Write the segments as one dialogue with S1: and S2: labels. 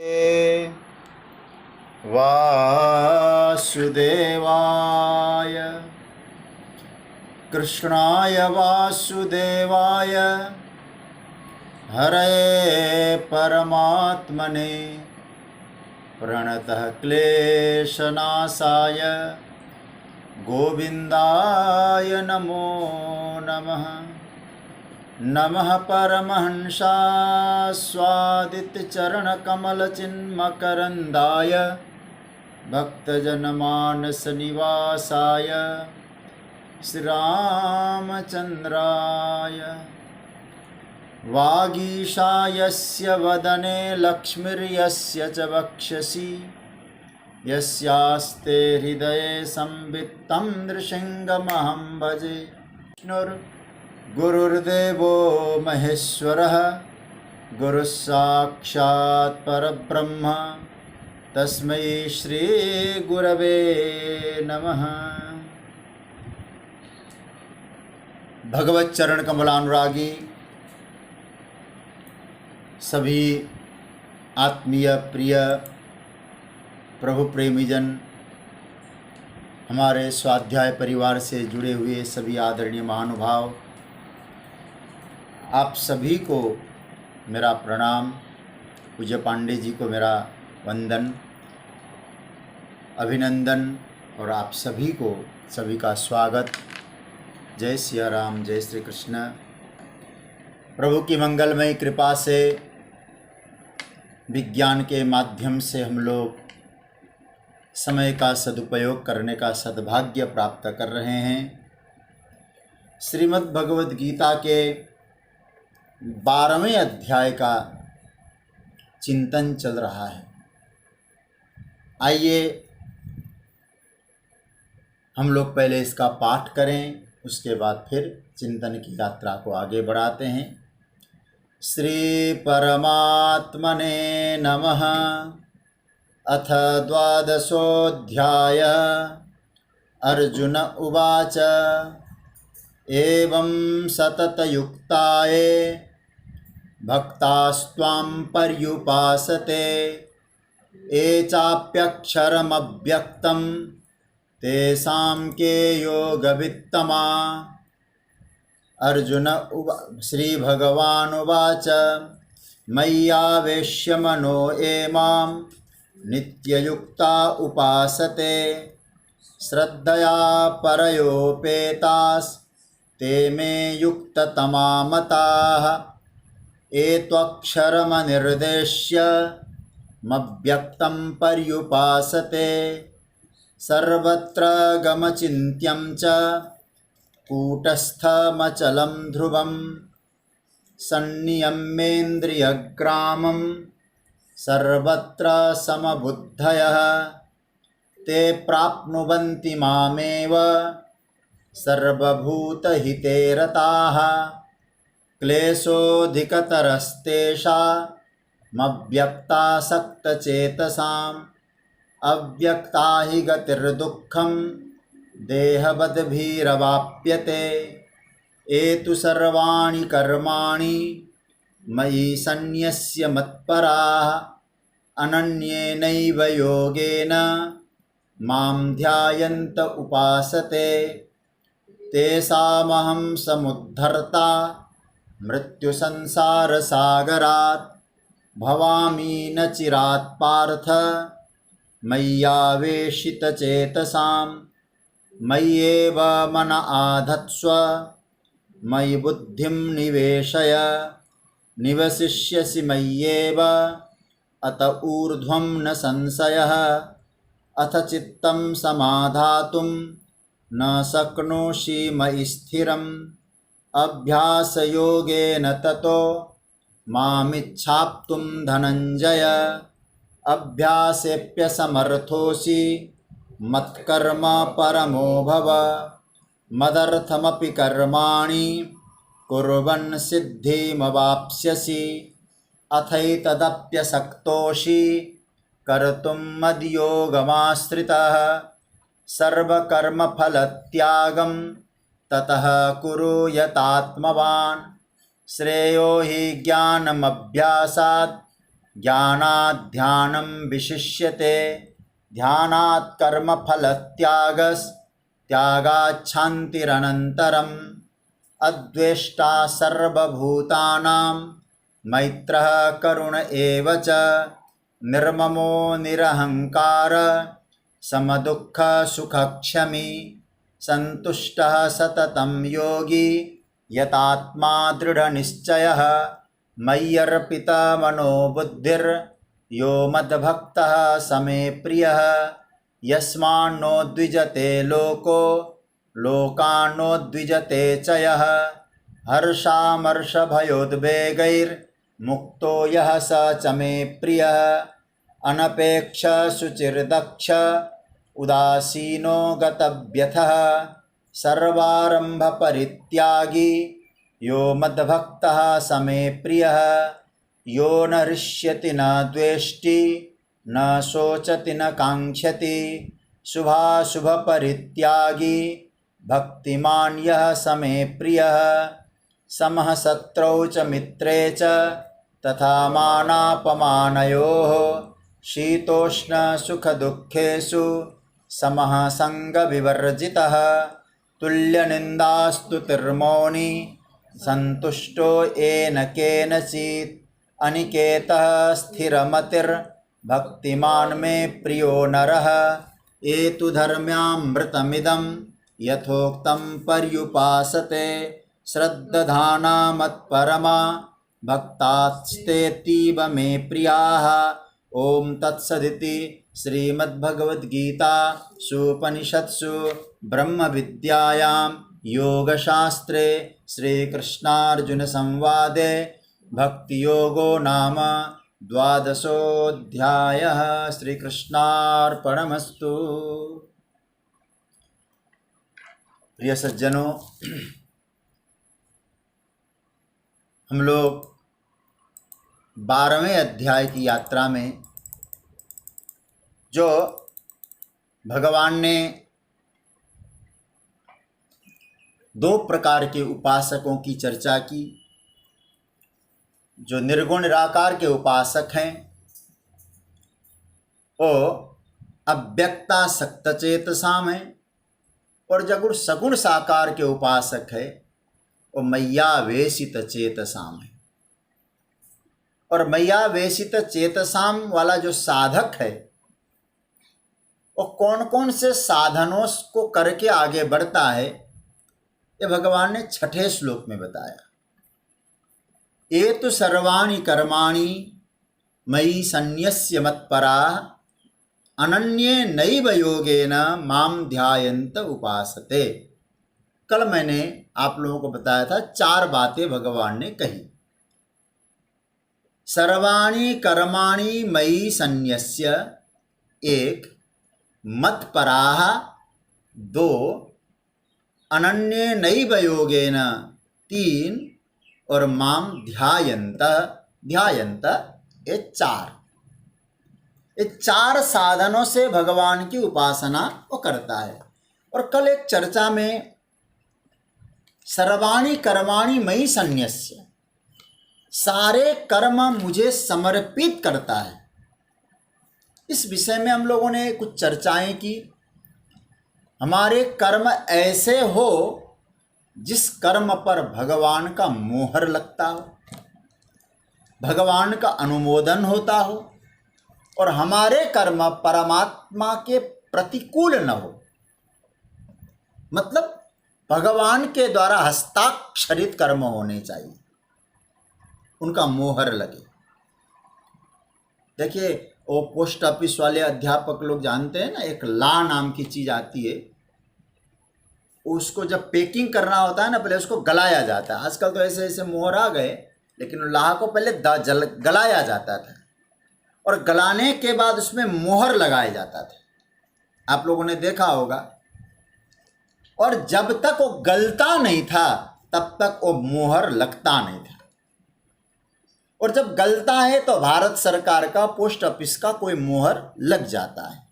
S1: वासुदेवाय कृष्णाय वासुदेवाय हरे परमात्मने प्रणतः क्लेशनाशाय गोविन्दाय नमो नमः। नमः परमहंसास्वादितचरणकमलचिन्मकरन्दाय भक्तजनमानसनिवासाय श्रीरामचन्द्राय वागीशायस्य वदने लक्ष्मीर्यस्य च वक्षसि यस्यास्ते हृदये संवित्तं नृसिंहमहं भजे। गुरुर्देवो महेश्वरः गुरुस्साक्षात् परब्रह्म तस्मै श्री गुरवे नमः। भगवत चरण कमलानुरागी सभी आत्मीय प्रिय प्रभु प्रेमीजन, हमारे स्वाध्याय परिवार से जुड़े हुए सभी आदरणीय महानुभाव, आप सभी को मेरा प्रणाम। पूज्य पांडे जी को मेरा वंदन अभिनंदन और आप सभी को सभी का स्वागत। जय सिया राम, जय श्री कृष्ण। प्रभु की मंगलमयी कृपा से विज्ञान के माध्यम से हम लोग समय का सदुपयोग करने का सद्भाग्य प्राप्त कर रहे हैं। श्रीमद् भगवद गीता के 12वें अध्याय का चिंतन चल रहा है। आइए हम लोग पहले इसका पाठ करें, उसके बाद फिर चिंतन की यात्रा को आगे बढ़ाते हैं। श्री परमात्मने नमः। अथ द्वादशोऽध्याय। अर्जुन उवाच एवं सततयुक्ताये भक्तास्त्वां पर्युपासते ये चाप्यक्षरमव्यक्तं तेषां के योगवित्तमा। श्री भगवानुवाच मय्यावेश्य मनो ये मां नित्ययुक्ता उपासते श्रद्धया परयोपेतास्ते मे युक्ततमा मताः। ये त्वक्षरमनिर्देश्य मव्यक्तं पर्युपासते सर्वत्र गमचिन्त्यं च कूटस्थमचलं ध्रुवं सन्नियम्येन्द्रियग्रामं सर्वत्र समबुद्धयः ते प्राप्नुवन्ति मामेव सर्वभूतहिते रताः। क्लेशोऽधिकतरस्तेषामव्यक्तासक्तचेतसाम् अव्यक्ता हि गतिर्दुःखं देहवद्भिरवाप्यते। ये तु सर्वाणि कर्माणि मयि सन्न्यस्य मत्पराः अनन्येनैव योगेन मां ध्यायन्त उपासते तेषामहं समुद्धर्ता मृत्युसंसारसागरात् भवामि न चिरात् पार्थ मय्यावेशितचेतसां। मय्येव मन आधत्स्व मयि बुद्धिं निवेशय निवसिष्यसि मय्येव अत ऊर्ध्वं न संशयः। अथ चित्तं समाधातुं न शक्नोषि मयि स्थिरम् अभ्यासयोगेन ततो मामिच्छाप्तुं धनञ्जय। अभ्यासेऽप्यसमर्थोऽसि मत्कर्म परमो भव मदर्थमपि कर्माणि कुर्वन् सिद्धिमवाप्स्यसि। अथैतदप्यसक्तोषि कर्तुं मद्योगमाश्रितः सर्वकर्मफलत्यागं ततः कुरु यतात्मवान्। श्रेयो हि ज्ञानमभ्यासात् ज्ञानात् ध्यानं विशिष्यते, ध्यानात् कर्मफलत्यागात् शान्तिरनन्तरम्, अद्वेष्टा सर्वभूतानां मैत्रः करुण एव च, निर्ममो निरहंकार समदुःखसुखक्षमी, सन्तुष्टः सततं योगी यतात्मा दृढनिश्चयः, मय्यर्पितमनो बुद्धिर्यो मद्भक्तः स मे प्रियः, यस्मान्नो द्विजते लोको लोकान्नो द्विजते च यः, हर्षामर्षभयोद्वेगैर्मुक्तो यः स च मे प्रियः, अनपेक्ष शुचिर्दक्ष उदासीनो गतव्यथः, सर्वारंभ परित्यागी यो मद्भक्तः स मे प्रियः, यो न हृष्यति न द्वेष्टि न शोचति न काङ्क्षति, शुभाशुभ परित्यागी भक्तिमान् यः स मे प्रियः, समः शत्रौ च मित्रे च तथा मानापमानयोः, शीतोष्ण सुखदुःखेषु समः संगविवर्जितः, तुल्यनिन्दास्तुतिर्मौनी सन्तुष्टो येन केनचित्, अनिकेतः स्थिरमतिर्भक्तिमान् मे प्रियो नरः, एतु धर्म्यामृतमिदं यथोक्तं पर्युपासते, श्रद्दधाना मत्परमा भक्तास्तेतीव मे प्रियाः। ओम तत्सदिति श्रीमद्भगवद्गीतासूपनिषत्सु ब्रह्म विद्यायां योगशास्त्रे श्रीकृष्णार्जुनसंवादे भक्तियोगो नाम द्वादशोऽध्यायः। श्रीकृष्णार्पणमस्तु। प्रिय सज्जनों, हम लोग 12वें अध्याय की यात्रा में जो भगवान ने 2 प्रकार के उपासकों की चर्चा की, जो निर्गुण निराकार के उपासक हैं वो अव्यक्ता सक्तचेतसाम हैं, और जो सगुण साकार के उपासक है वो मय्यावेशित चेतसाम है। और मय्यावेशित चेतसाम वाला जो साधक है वो कौन कौन से साधनों को करके आगे बढ़ता है, ये भगवान ने 6ठे श्लोक में बताया। ये तो सर्वाणि कर्माणि मयि सन्न्यस्य मत्पराः, अनन्ये नैव योगेन माम ध्यायन्त उपासते। कल मैंने आप लोगों को बताया था 4 बातें भगवान ने कही। सर्वाणि कर्माणि मयि सन्न्यस्य, 1, मत्पराः, 2, अनन्ये नैव योगेन, 3, और माम ध्यायन्त, ये 4। ये 4 साधनों से भगवान की उपासना वो करता है। और कल एक चर्चा में सर्वाणि कर्माणि मयि सन्न्यस्य, सारे कर्म मुझे समर्पित करता है, इस विषय में हम लोगों ने कुछ चर्चाएं की। हमारे कर्म ऐसे हो जिस कर्म पर भगवान का मोहर लगता हो, भगवान का अनुमोदन होता हो, और हमारे कर्म परमात्मा के प्रतिकूल न हो, मतलब भगवान के द्वारा हस्ताक्षरित कर्म होने चाहिए, उनका मोहर लगे। देखिए, वो पोस्ट ऑफिस वाले अध्यापक लोग जानते हैं ना, एक ला नाम की चीज़ आती है, उसको जब पैकिंग करना होता है ना, पहले उसको गलाया जाता है। आजकल तो ऐसे ऐसे मोहर आ गए, लेकिन लाह को पहले गलाया जाता था, और गलाने के बाद उसमें मोहर लगाया जाता था। आप लोगों ने देखा होगा। और जब तक वो गलता नहीं था तब तक वो मोहर लगता नहीं था, और जब गलता है तो भारत सरकार का, पोस्ट ऑफिस का कोई मोहर लग जाता है।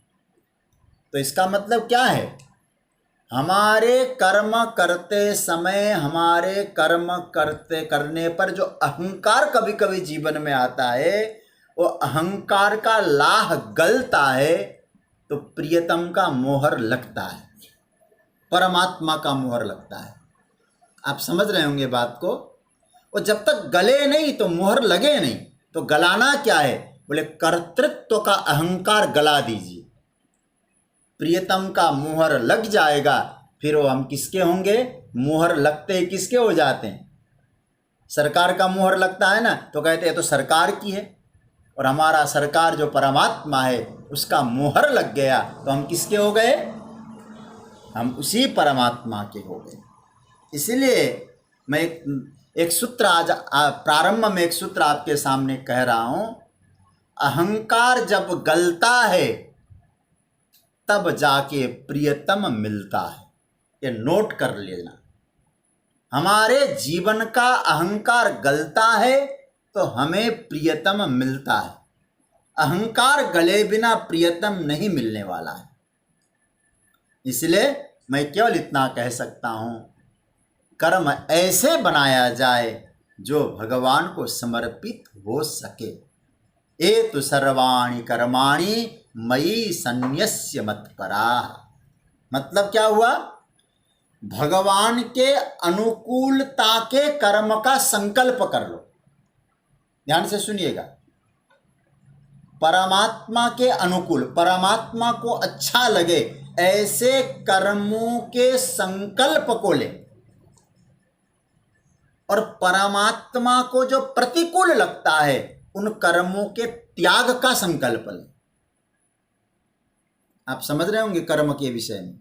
S1: तो इसका मतलब क्या है? हमारे कर्म करते समय, हमारे कर्म करने पर जो अहंकार कभी कभी जीवन में आता है, वो अहंकार का लाह गलता है तो प्रियतम का मोहर लगता है, परमात्मा का मोहर लगता है। आप समझ रहे होंगे बात को। वो जब तक गले नहीं तो मोहर लगे नहीं। तो गलाना क्या है? बोले कर्तृत्व का अहंकार गला दीजिए, प्रियतम का मोहर लग जाएगा। फिर वो हम किसके होंगे? मोहर लगते ही किसके हो जाते हैं? सरकार का मोहर लगता है ना, तो कहते हैं तो सरकार की है। और हमारा सरकार जो परमात्मा है उसका मोहर लग गया तो हम किसके हो गए? हम उसी परमात्मा के हो गए। इसलिए मैं एक सूत्र आज प्रारंभ में एक सूत्र आपके सामने कह रहा हूं। अहंकार जब गलता है तब जाके प्रियतम मिलता है। ये नोट कर लेना। हमारे जीवन का अहंकार गलता है तो हमें प्रियतम मिलता है। अहंकार गले बिना प्रियतम नहीं मिलने वाला है। इसलिए मैं केवल इतना कह सकता हूं, कर्म ऐसे बनाया जाए जो भगवान को समर्पित हो सके। एतु सर्वाणि कर्माणि मयि सन्न्यस्य मत्पराः। मतलब क्या हुआ? भगवान के अनुकूलता के कर्म का संकल्प कर लो। ध्यान से सुनिएगा। परमात्मा के अनुकूल, परमात्मा को अच्छा लगे ऐसे कर्मों के संकल्प को ले, और परमात्मा को जो प्रतिकूल लगता है उन कर्मों के त्याग का संकल्प ले। आप समझ रहे होंगे कर्म के विषय में।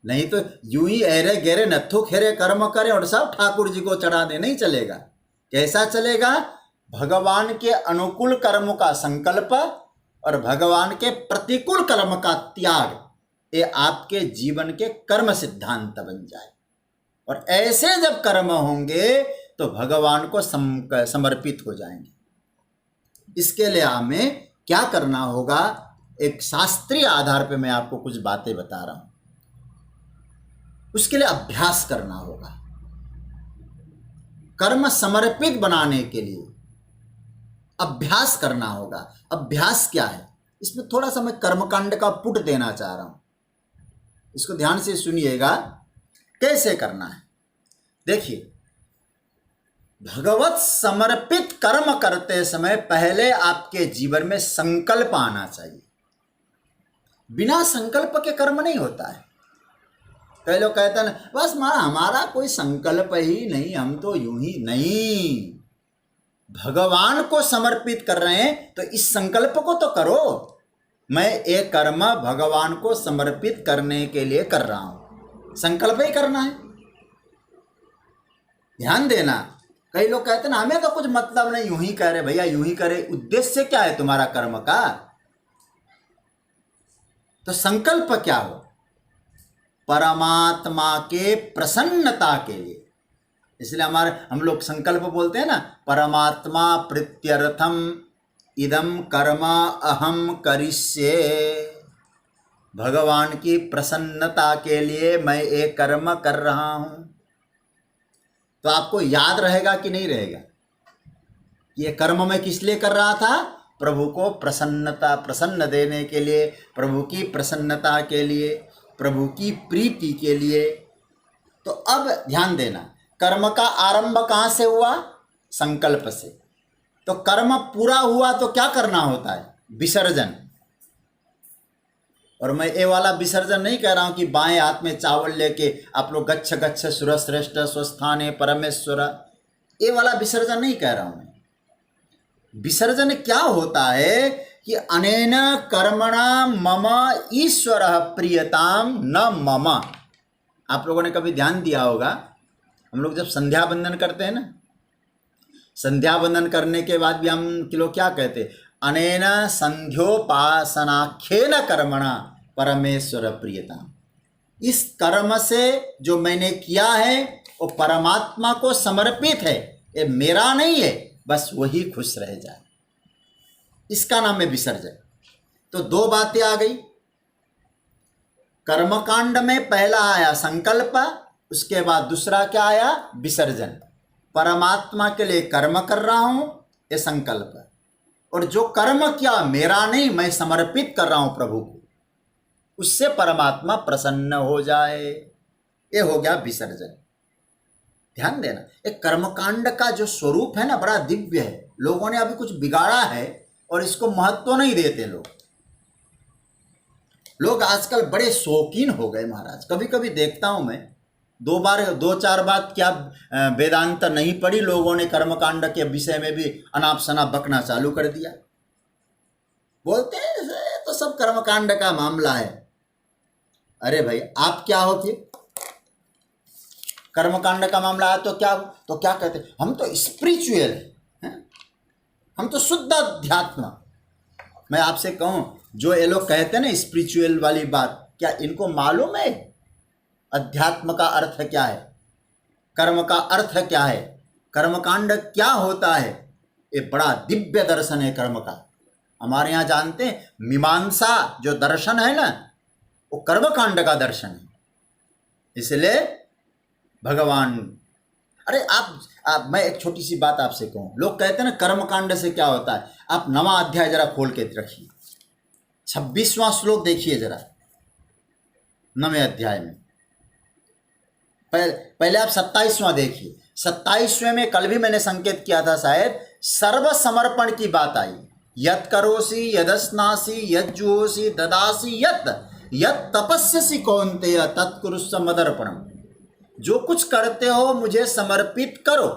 S1: नहीं तो यूं ही अरे गहरे नथु खेरे कर्म करें और सब ठाकुर जी को चढ़ा दे, नहीं चलेगा। कैसा चलेगा? भगवान के अनुकूल कर्म का संकल्प और भगवान के प्रतिकूल कर्म का त्याग, ये आपके जीवन के कर्म सिद्धांत बन जाए। और ऐसे जब कर्म होंगे तो भगवान को समर्पित हो जाएंगे। इसके लिए हमें क्या करना होगा? एक शास्त्रीय आधार पे मैं आपको कुछ बातें बता रहा हूं। उसके लिए अभ्यास करना होगा। कर्म समर्पित बनाने के लिए अभ्यास करना होगा। अभ्यास क्या है? इसमें थोड़ा सा मैं कर्मकांड का पुट देना चाह रहा हूं, इसको ध्यान से सुनिएगा। कैसे करना है देखिए। भगवत समर्पित कर्म करते समय पहले आपके जीवन में संकल्प आना चाहिए। बिना संकल्प के कर्म नहीं होता है। कई लोग कहते हैं बस हमारा कोई संकल्प ही नहीं, हम तो यूं ही नहीं। भगवान को समर्पित कर रहे हैं तो इस संकल्प को तो करो, मैं एक कर्म भगवान को समर्पित करने के लिए कर रहा हूं। संकल्प ही करना है। ध्यान देना। कई लोग कहते हैं ना हमें तो कुछ मतलब नहीं, यूं ही कह रहे। भैया यूं ही करे, उद्देश्य क्या है तुम्हारा कर्म का? तो संकल्प क्या हो? परमात्मा के प्रसन्नता के लिए। इसलिए हम लोग संकल्प बोलते हैं ना, परमात्मा प्रीत्यर्थम इदम कर्म अहम करिष्ये। भगवान की प्रसन्नता के लिए मैं एक कर्म कर रहा हूं। तो आपको याद रहेगा कि नहीं रहेगा? ये कर्म मैं किस लिए कर रहा था? प्रभु को प्रसन्न देने के लिए, प्रभु की प्रसन्नता के लिए, प्रभु की प्रीति के लिए। तो अब ध्यान देना, कर्म का आरंभ कहाँ से हुआ? संकल्प से। तो कर्म पूरा हुआ तो क्या करना होता है? विसर्जन। और मैं ये वाला विसर्जन नहीं कह रहा हूं कि बाएं हाथ में चावल लेके आप लोग गच्छ गच्छ सुरश्रेष्ठ स्वस्थाने परमेश्वर, ये वाला विसर्जन नहीं कह रहा हूं मैं। विसर्जन क्या होता है कि अनेन कर्मणा मम ईश्वर प्रियताम न मम। आप लोगों ने कभी ध्यान दिया होगा, हम लोग जब संध्या वंदन करते हैं ना, संध्या वंदन करने के बाद भी हम लोग क्या कहते हैं? अनेन संध्योपासनाख्येन कर्मणा परमेश्वर प्रियताम। इस कर्म से जो मैंने किया है वो परमात्मा को समर्पित है, ये मेरा नहीं है, बस वही खुश रह जाए। इसका नाम है विसर्जन। तो दो बातें आ गई। कर्मकांड में पहला आया संकल्प, उसके बाद दूसरा क्या आया? विसर्जन। परमात्मा के लिए कर्म कर रहा हूं, ये संकल्प। और जो कर्म किया मेरा नहीं, मैं समर्पित कर रहा हूं प्रभु को, उससे परमात्मा प्रसन्न हो जाए। ये हो गया विसर्जन। ध्यान देना, एक कर्मकांड का जो स्वरूप है ना, बड़ा दिव्य है। लोगों ने अभी कुछ बिगाड़ा है और इसको महत्व नहीं देते। लोग आजकल बड़े शौकीन हो गए महाराज। कभी कभी देखता हूं मैं, दो चार बात क्या वेदांत नहीं पढ़ी, लोगों ने कर्मकांड के विषय में भी अनाप शनाप बकना चालू कर दिया। बोलते हैं ये तो सब कर्मकांड का मामला है। अरे भाई, आप क्या हो फिर? कर्मकांड का मामला है तो क्या कहते हैं? हम तो स्पिरिचुअल हैं, हम तो शुद्ध अध्यात्म। मैं आपसे कहूं, जो ये लोग कहते हैं ना स्पिरिचुअल वाली बात, क्या इनको मालूम है अध्यात्म का अर्थ क्या है, कर्म का अर्थ क्या है, कर्मकांड क्या होता है? ये बड़ा दिव्य दर्शन है कर्म का। हमारे यहाँ जानते हैं, मीमांसा जो दर्शन है ना, वो कर्मकांड का दर्शन है। इसलिए भगवान, अरे आप मैं एक छोटी सी बात आपसे कहूँ। लोग कहते हैं ना कर्मकांड से क्या होता है। आप 9वां अध्याय जरा खोल के रखिए, 26वां श्लोक देखिए जरा, 9वें अध्याय में। पहले आप 27वां देखिए। 27वें में कल भी मैंने संकेत किया था शायद, सर्व समर्पण की बात आई। यत् करोसि यदस्नासि यज्जुहोसि ददासि यत् तपस्यसि कौन्तेय तत्कुरुष्व मदर्पणम्। जो कुछ करते हो मुझे समर्पित करो।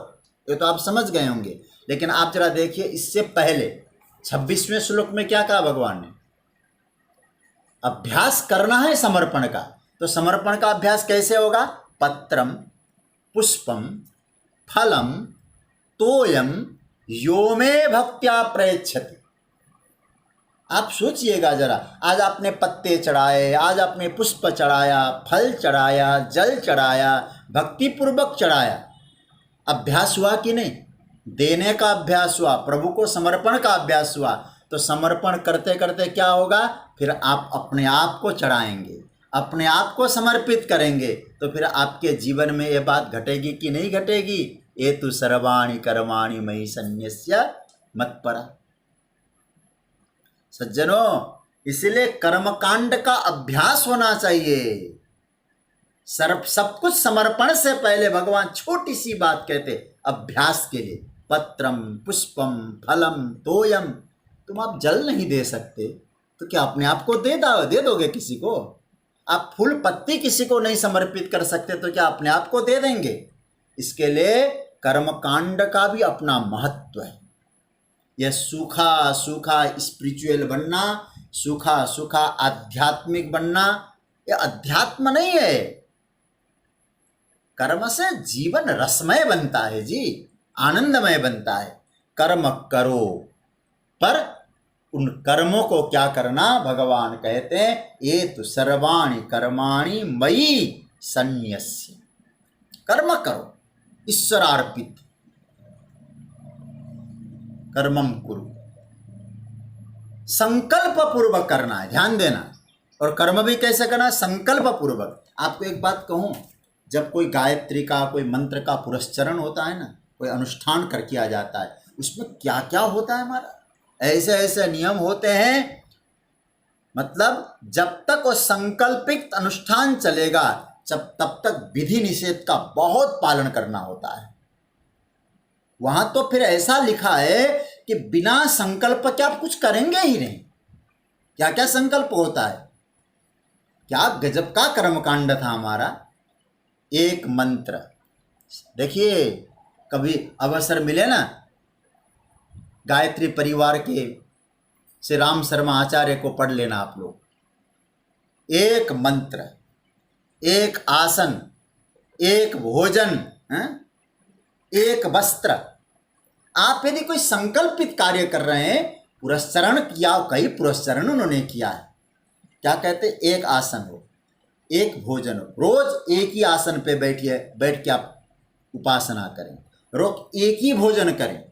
S1: ये तो आप समझ गए होंगे। लेकिन आप जरा देखिए, इससे पहले 26वें श्लोक में क्या कहा भगवान ने? अभ्यास करना है समर्पण का। तो समर्पण का अभ्यास कैसे होगा? पत्रम पुष्पम फलम तोयम यो मे भक्त्या प्रयच्छति। आप सोचिएगा जरा, आज आपने पत्ते चढ़ाए, आज आपने पुष्प चढ़ाया, फल चढ़ाया, जल चढ़ाया, भक्ति पूर्वक चढ़ाया, अभ्यास हुआ कि नहीं? देने का अभ्यास हुआ, प्रभु को समर्पण का अभ्यास हुआ। तो समर्पण करते करते क्या होगा? फिर आप अपने आप को चढ़ाएंगे, अपने आप को समर्पित करेंगे, तो फिर आपके जीवन में ये बात घटेगी कि नहीं घटेगी? ये तो सर्वाणि कर्माणि मयि सन्न्यस्य मत्परा। सज्जनों, इसलिए कर्मकांड का अभ्यास होना चाहिए। सब कुछ समर्पण से पहले भगवान छोटी सी बात कहते अभ्यास के लिए, पत्रम पुष्पम फलम तोयम। तुम आप जल नहीं दे सकते तो क्या अपने आप को दे दोगे किसी को? आप फूल पत्ती किसी को नहीं समर्पित कर सकते तो क्या अपने आप को दे देंगे? इसके लिए कर्मकांड का भी अपना महत्व है। यह सूखा सूखा स्पिरिचुअल बनना, सूखा सूखा आध्यात्मिक बनना, यह अध्यात्म नहीं है। कर्म से जीवन रसमय बनता है जी, आनंदमय बनता है। कर्म करो, पर उन कर्मों को क्या करना? भगवान कहते हैं ये तो सर्वाणि कर्माणि मयि सन्न्यस्य। कर्म करो, ईश्वरार्पित कर्मम कुरु। संकल्प पूर्वक करना है, ध्यान देना। और कर्म भी कैसे करना? संकल्प पूर्वक। आपको एक बात कहूँ, जब कोई गायत्री का, कोई मंत्र का पुरस्चरण होता है ना, कोई अनुष्ठान कर किया जाता है, उसमें क्या क्या होता है हमारा, ऐसे ऐसे नियम होते हैं। मतलब जब तक वो संकल्पित अनुष्ठान चलेगा, तब तक विधि निषेध का बहुत पालन करना होता है। वहां तो फिर ऐसा लिखा है कि बिना संकल्प के आप कुछ करेंगे ही नहीं। क्या क्या संकल्प होता है, क्या गजब का कर्मकांड था हमारा। एक मंत्र देखिए, कभी अवसर मिले ना, गायत्री परिवार के श्री राम शर्मा आचार्य को पढ़ लेना आप लोग। एक मंत्र, एक आसन, एक भोजन, एक वस्त्र। आप यदि कोई संकल्पित कार्य कर रहे हैं, पुरस्चरण किया, कई पुरस्चरण उन्होंने किया है। क्या कहते? एक आसन हो, एक भोजन हो, रोज एक ही आसन पे बैठ के आप उपासना करें, रोज एक ही भोजन करें,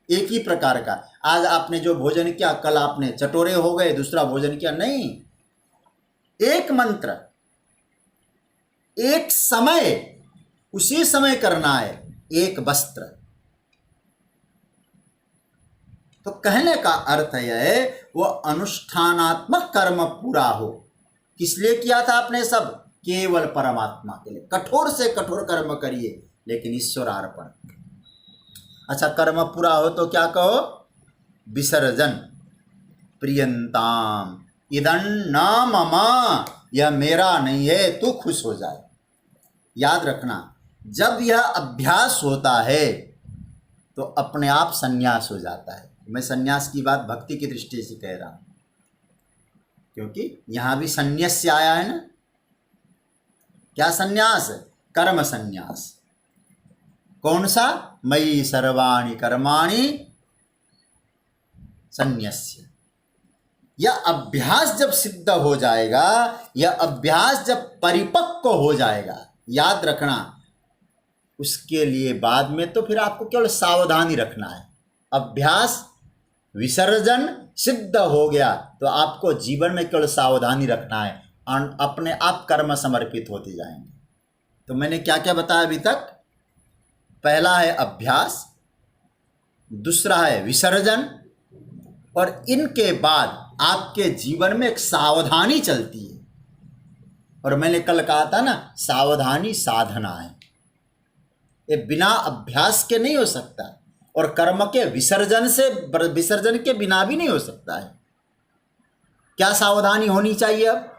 S1: एक ही प्रकार का। आज आपने जो भोजन किया, कल आपने चटोरे हो गए, दूसरा भोजन किया, नहीं। एक मंत्र, एक समय, उसी समय करना है। एक वस्त्र। तो कहने का अर्थ यह है वो अनुष्ठानात्मक कर्म पूरा हो। किस लिए किया था आपने सब? केवल परमात्मा के लिए। कठोर से कठोर कर्म करिए लेकिन ईश्वरार्पण। अच्छा, कर्म पूरा हो तो क्या कहो? विसर्जन। प्रियंताम इदं न मम, यह मेरा नहीं है, तू खुश हो जाए। याद रखना, जब यह अभ्यास होता है तो अपने आप संन्यास हो जाता है। मैं संन्यास की बात भक्ति की दृष्टि से कह रहा हूं, क्योंकि यहां भी संन्यास्य आया है ना। क्या संन्यास? कर्म संन्यास। कौन सा? मयि सर्वाणि कर्माणि संन्यस्य। यह अभ्यास जब सिद्ध हो जाएगा, यह अभ्यास जब परिपक्व हो जाएगा, याद रखना, उसके लिए बाद में तो फिर आपको केवल सावधानी रखना है। अभ्यास विसर्जन सिद्ध हो गया तो आपको जीवन में केवल सावधानी रखना है, अपने आप कर्म समर्पित होते जाएंगे। तो मैंने क्या क्या बताया अभी तक? पहला है अभ्यास, दूसरा है विसर्जन, और इनके बाद आपके जीवन में एक सावधानी चलती है। और मैंने कल कहा था ना, सावधानी साधना है, ये बिना अभ्यास के नहीं हो सकता, और कर्म के विसर्जन के बिना भी नहीं हो सकता है। क्या सावधानी होनी चाहिए? अब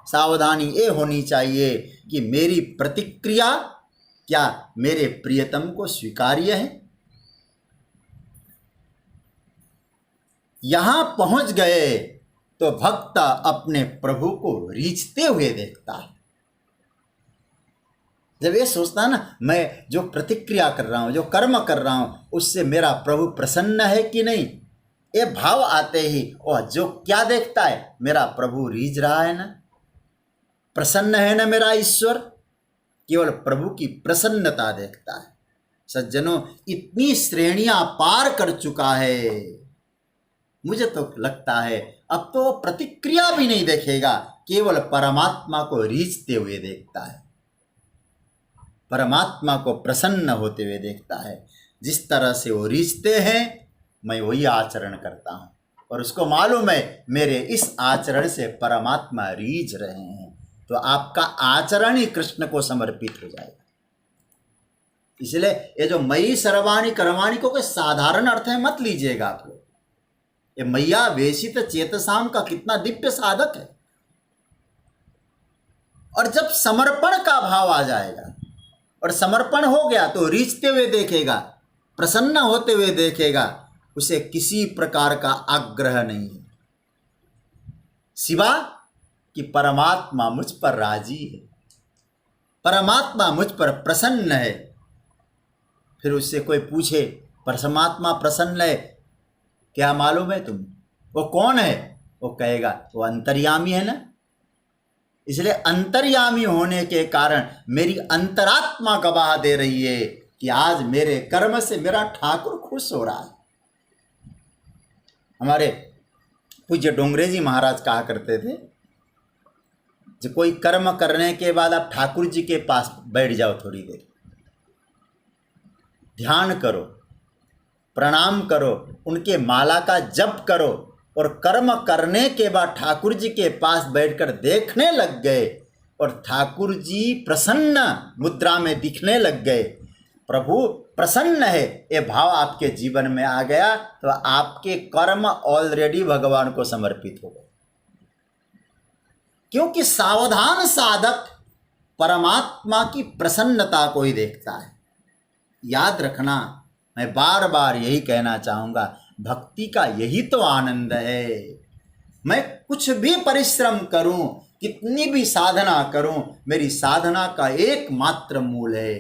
S1: सावधानी ये होनी चाहिए कि मेरी प्रतिक्रिया क्या मेरे प्रियतम को स्वीकार्य है। यहां पहुंच गए तो भक्त अपने प्रभु को रीझते हुए देखता है। जब ये सोचता है ना, मैं जो प्रतिक्रिया कर रहा हूं, जो कर्म कर रहा हूं, उससे मेरा प्रभु प्रसन्न है कि नहीं, ये भाव आते ही वह जो क्या देखता है, मेरा प्रभु रीझ रहा है ना, प्रसन्न है ना मेरा ईश्वर, केवल प्रभु की प्रसन्नता देखता है। सज्जनों, इतनी श्रेणियां पार कर चुका है, मुझे तो लगता है अब तो प्रतिक्रिया भी नहीं देखेगा, केवल परमात्मा को रीझते हुए देखता है, परमात्मा को प्रसन्न होते हुए देखता है। जिस तरह से वो रीझते हैं मैं वही आचरण करता हूँ, और उसको मालूम है मेरे इस आचरण से परमात्मा रीझ रहे हैं, तो आपका आचरण ही कृष्ण को समर्पित हो जाएगा। इसलिए ये जो मयि सर्वाणि कर्माणि को कोई साधारण अर्थ है मत लीजिएगा आप लोग। ये मैया वेशित चेतसाम का कितना दिव्य साधक है। और जब समर्पण का भाव आ जाएगा और समर्पण हो गया तो रीझते हुए देखेगा, प्रसन्न होते हुए देखेगा, उसे किसी प्रकार का आग्रह नहीं है, सिवा कि परमात्मा मुझ पर राजी है, परमात्मा मुझ पर प्रसन्न है। फिर उससे कोई पूछे परमात्मा प्रसन्न है, क्या मालूम है तुम्हें वो कौन है? वो कहेगा वो अंतर्यामी है ना। इसलिए अंतर्यामी होने के कारण मेरी अंतरात्मा गवाह दे रही है कि आज मेरे कर्म से मेरा ठाकुर खुश हो रहा है। हमारे पूज्य डोंगरे जी महाराज कहा करते थे, जो कोई कर्म करने के बाद आप ठाकुर जी के पास बैठ जाओ, थोड़ी देर ध्यान करो, प्रणाम करो, उनके माला का जप करो, और कर्म करने के बाद ठाकुर जी के पास बैठकर देखने लग गए और ठाकुर जी प्रसन्न मुद्रा में दिखने लग गए, प्रभु प्रसन्न है, ये भाव आपके जीवन में आ गया, तो आपके कर्म ऑलरेडी भगवान को समर्पित हो गए। क्योंकि सावधान साधक परमात्मा की प्रसन्नता को ही देखता है। याद रखना, मैं बार बार यही कहना चाहूँगा, भक्ति का यही तो आनंद है। मैं कुछ भी परिश्रम करूं, कितनी भी साधना करूं, मेरी साधना का एकमात्र मूल है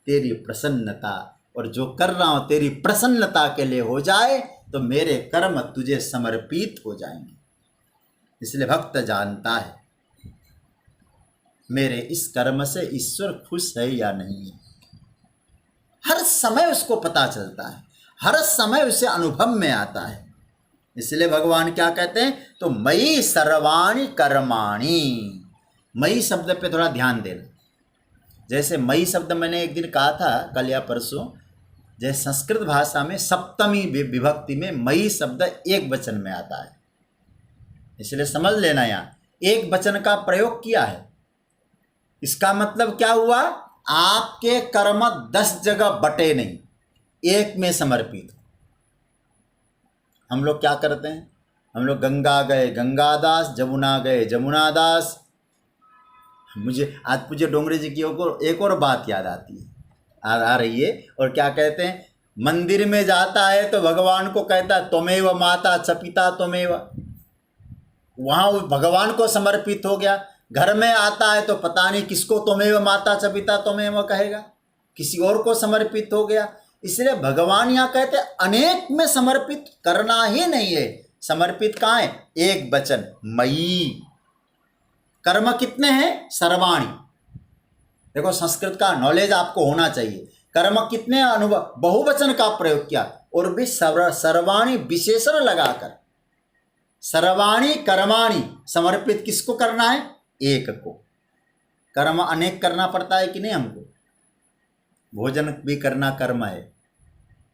S1: तेरी प्रसन्नता, और जो कर रहा हूं तेरी प्रसन्नता के लिए हो जाए तो मेरे कर्म तुझे समर्पित हो जाएंगे। इसलिए भक्त जानता है मेरे इस कर्म से ईश्वर खुश है या नहीं है। हर समय उसको पता चलता है, हर समय उसे अनुभव में आता है। इसलिए भगवान क्या कहते हैं, तो मयि सर्वाणि कर्माणि। मयि शब्द पे थोड़ा ध्यान देना। जैसे मयि शब्द मैंने एक दिन कहा था, कल या परसों, जैसे संस्कृत भाषा में सप्तमी विभक्ति में मई शब्द एक वचन में आता है, इसलिए समझ लेना यहाँ एक वचन का प्रयोग किया है। इसका मतलब क्या हुआ, आपके कर्म 10 जगह बटे नहीं, एक में समर्पित। हम लोग क्या करते हैं, हम लोग गंगा गए गंगादास, जमुना गए जमुनादास। मुझे आज पूज्य डोंगरे जी की एक और बात याद आती है, आ रही है, और क्या कहते हैं, मंदिर में जाता है तो भगवान को कहता है त्वमेव माता च पिता त्वमेव, वहाँ भगवान को समर्पित हो गया। घर में आता है तो पता नहीं किसको त्वमेव माता च पिता त्वमेव कहेगा, किसी और को समर्पित हो गया। इसलिए भगवान यहाँ कहते हैं अनेक में समर्पित करना ही नहीं है, समर्पित कहाँ है, एक वचन मयि। कर्म कितने हैं, सर्वाणी। देखो संस्कृत का नॉलेज आपको होना चाहिए। कर्म कितने अनुभव, बहुवचन का प्रयोग किया, और भी सर्वाणी विशेषण लगाकर, सर्वाणी कर्माणि, समर्पित किसको करना है, एक को। कर्म अनेक करना पड़ता है कि नहीं हमको, भोजन भी करना कर्म है,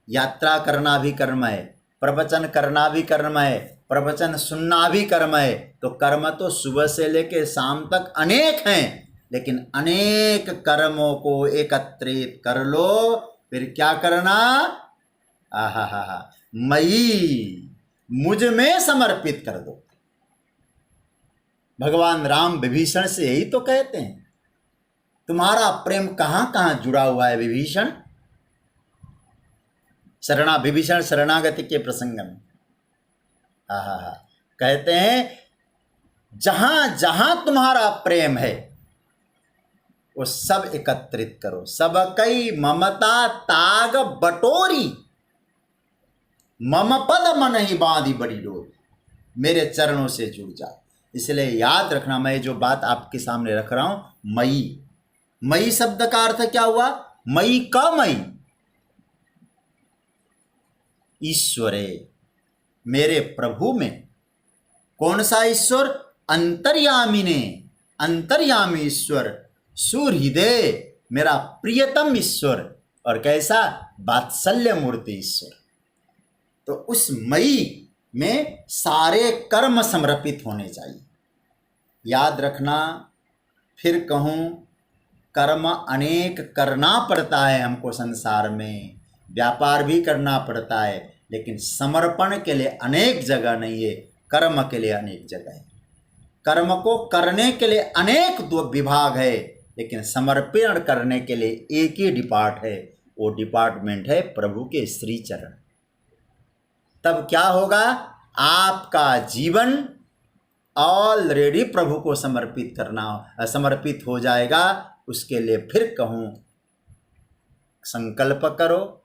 S1: यात्रा करना भी कर्म है, प्रवचन करना भी कर्म है, प्रवचन सुनना भी कर्म है। तो कर्म तो सुबह से लेकर शाम तक अनेक हैं, लेकिन अनेक कर्मों को एकत्रित कर लो, फिर क्या करना, आहा मयि, मुझ में समर्पित कर दो। भगवान राम विभीषण से यही तो कहते हैं, तुम्हारा प्रेम कहाँ कहाँ जुड़ा हुआ है विभीषण। विभीषण शरणागति के प्रसंग में कहते हैं जहां जहां तुम्हारा प्रेम है वो सब एकत्रित करो, सब कई ममता ताग बटोरी, मम पद मन ही बांधी बड़ी डोर, मेरे चरणों से जुड़ जा। इसलिए याद रखना, मैं जो बात आपके सामने रख रहा हूं, मई, मई शब्द का अर्थ क्या हुआ, मई का मई, ईश्वरे, मेरे प्रभु में। कौन सा ईश्वर, अंतर्यामी ने, अंतर्यामी ईश्वर, सुहृदय, मेरा प्रियतम ईश्वर, और कैसा, वात्सल्य मूर्ति ईश्वर। तो उस मई में सारे कर्म समर्पित होने चाहिए। याद रखना, फिर कहूँ, कर्म अनेक करना पड़ता है हमको संसार में, व्यापार भी करना पड़ता है, लेकिन समर्पण के लिए अनेक जगह नहीं है, कर्म के लिए अनेक जगह है। कर्म को करने के लिए अनेक दो विभाग है, लेकिन समर्पण करने के लिए एक ही डिपार्ट है, वो डिपार्टमेंट है प्रभु के श्री चरण। तब क्या होगा, आपका जीवन ऑलरेडी प्रभु को समर्पित हो जाएगा। उसके लिए फिर कहूँ, संकल्प करो,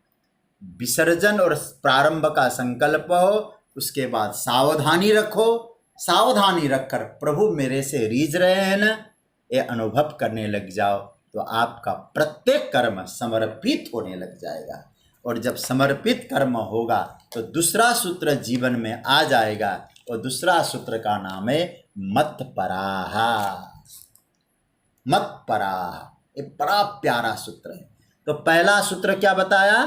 S1: विसर्जन और प्रारंभ का संकल्प हो, उसके बाद सावधानी रखो, सावधानी रखकर प्रभु मेरे से रीझ रहे हैं ना, ये अनुभव करने लग जाओ, तो आपका प्रत्येक कर्म समर्पित होने लग जाएगा। और जब समर्पित कर्म होगा तो दूसरा सूत्र जीवन में आ जाएगा, और दूसरा सूत्र का नाम है मत पराहा। मत पराहा, ये बड़ा प्यारा सूत्र है। तो पहला सूत्र क्या बताया,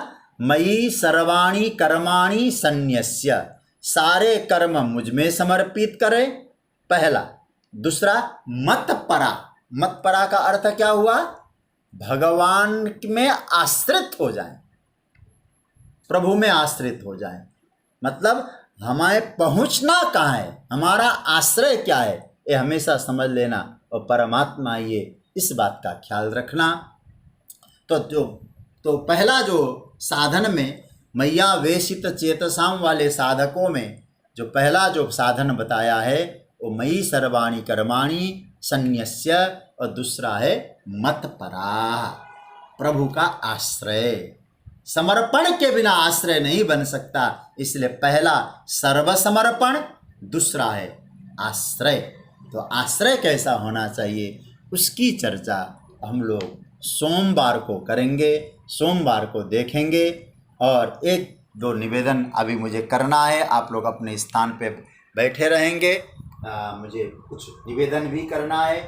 S1: मयि सर्वाणि कर्माणि सन्न्यस्य, सारे कर्म मुझ में समर्पित करे, पहला। दूसरा मत परा, मत परा का अर्थ क्या हुआ, भगवान में आश्रित हो जाए, प्रभु में आश्रित हो जाए। मतलब हमें पहुंचना कहाँ है, हमारा आश्रय क्या है, ये हमेशा समझ लेना, और परमात्मा ये इस बात का ख्याल रखना। तो पहला जो साधन में मैया वेशित चेतसाम वाले साधकों में जो पहला जो साधन बताया है वो मयि सर्वाणि कर्माणि सन्न्यस्य, और दूसरा है मत पराः, प्रभु का आश्रय। समर्पण के बिना आश्रय नहीं बन सकता, इसलिए पहला सर्वसमर्पण, दूसरा है आश्रय। तो आश्रय कैसा होना चाहिए उसकी चर्चा हम लोग सोमवार को करेंगे, सोमवार को देखेंगे। और एक दो निवेदन अभी मुझे करना है, आप लोग अपने स्थान पे बैठे रहेंगे, मुझे कुछ निवेदन भी करना है।